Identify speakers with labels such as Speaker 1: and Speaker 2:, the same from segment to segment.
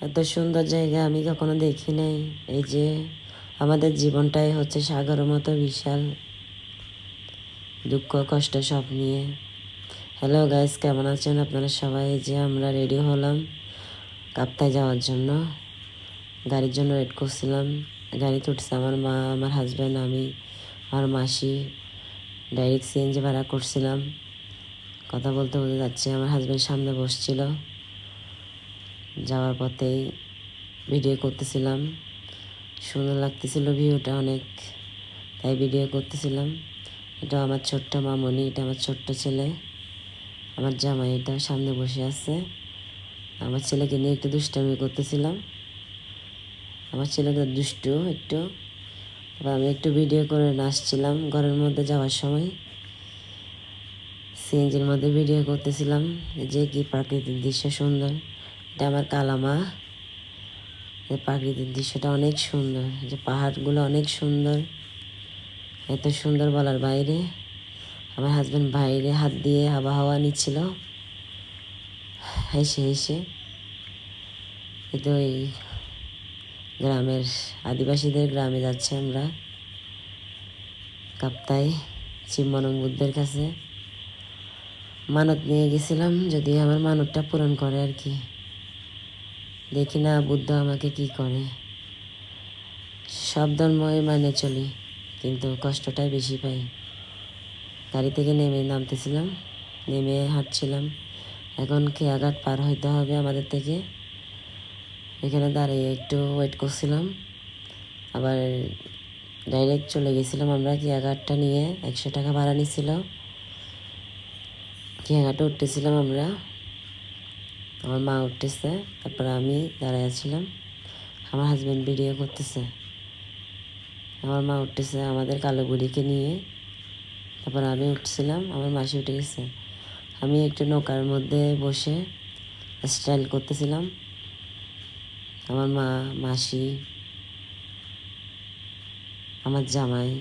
Speaker 1: এত সুন্দর জায়গা আমি কখনো দেখি নাই। এই যে আমাদের জীবনটাই হচ্ছে সাগরের মতো বিশাল, দুঃখ কষ্ট সব নিয়ে। হ্যালো গাইস, কেমন আছেন আপনারা সবাই? এই যে আমরা রেডি হলাম কাপ্তাই যাওয়ার জন্য, গাড়ির জন্য ওয়েট করছিলাম। গাড়িতে উঠছে আমার মা, আমার হাজব্যান্ড, আমি, আমার মাসি। ডাইরেক্ট সিএনজি ভাড়া করছিলাম। কথা বলতে বলতে যাচ্ছে, আমার হাজব্যান্ড সামনে বসছিল। যাওয়ার পথেই ভিডিও করতেছিলাম, সুন্দর লাগতেছিল ভিউটা অনেক, তাই ভিডিও করতেছিলাম। এটা আমার ছোট্ট মামনি, এটা আমার ছোট্ট ছেলে, আমার জামাই এটা সামনে বসে আছে। আমার ছেলেকে নিয়ে একটু দুষ্টামি করতেছিলাম। আমার ছেলেটা দুষ্টু একটু, তারপর আমি একটু ভিডিও করে নাচছিলাম ঘরের মধ্যে যাওয়ার সময়। সিএনজির মধ্যে ভিডিও করতেছিলাম। যে কি প্রাকৃতিক দৃশ্য সুন্দর, এটা আমার কালামা। এই প্রাকৃতিক দৃশ্যটা অনেক সুন্দর, যে পাহাড়গুলো অনেক সুন্দর, এত সুন্দর বলার বাইরে। আমার হাজব্যান্ড বাইরে হাত দিয়ে আবহাওয়া নিচ্ছিল হেসে হেসে। কিন্তু ওই গ্রামের আদিবাসীদের গ্রামে যাচ্ছে আমরা, কাপ্তাই শিবমনং বুদ্ধের কাছে। মানত নিয়ে গেছিলাম, যদি আমার মানতটা পূরণ করে আর কি। দেখি না বুদ্ধ আমাকে কি করে। সব ধর্মই মানে চলি, কিন্তু কষ্টটাই বেশি পাই। গাড়ি থেকে নামতেছিলাম, নেমে হাঁটছিলাম। এখন খেয়াঘাট পার হইতে হবে আমাদের থেকে। এখানে দাঁড়িয়ে একটু ওয়েট করছিলাম, আবার ডাইরেক্ট চলে গেছিলাম আমরা। খেয়াঘাটটা নিয়ে 100 টাকা ভাড়া নিছিল। খেয়াঘাটে উঠতেছিলাম আমরা, আমার মা উঠতেছে, তারপর আমি দাঁড়ায় আছিলাম। আমার হাজব্যান্ড ভিডিও করতেছে। আমার মা উঠতেছে আমাদের কালো বুড়িকে নিয়ে, তারপর আমি উঠছিলাম, আমার মাসি উঠে গেছে। আমি একটু নৌকার মধ্যে বসে স্টাইল করতেছিলাম। আমার মা, মাসি, আমার জামাই,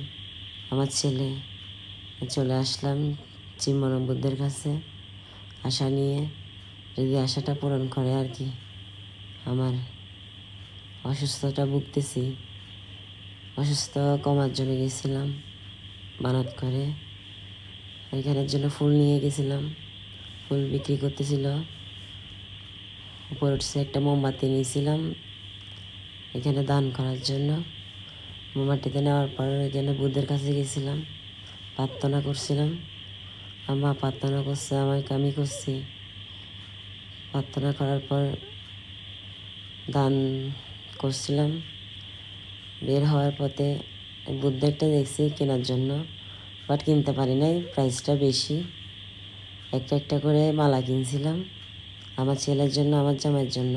Speaker 1: আমার ছেলে চলে আসলাম শিবমনং বুদ্ধের কাছে আশা নিয়ে, যদি আশাটা পূরণ করে আর কি। আমার অসুস্থতা ভুগতেছি, অসুস্থ কমার জন্য গেছিলাম মানত করে। ওইখানের জন্য ফুল নিয়ে গেছিলাম, ফুল বিক্রি করতেছিল। উপর উঠছে একটা মোমবাতি নিয়েছিলাম এখানে দান করার জন্য। মোমবাতিতে নেওয়ার পর এখানে বুদ্ধের কাছে গেছিলাম, প্রার্থনা করছিলাম। আমার প্রার্থনা করছে, আমাকে আমি করছি। প্রার্থনা করার পর দান করছিলাম। বের হওয়ার পথে বুদ্ধেরটা দেখছি কেনার জন্য, বাট কিনতে পারি নাই, প্রাইসটা বেশি। একটা একটা করে মালা কিনছিলাম আমার ছেলের জন্য, আমার জামাইয়ের জন্য।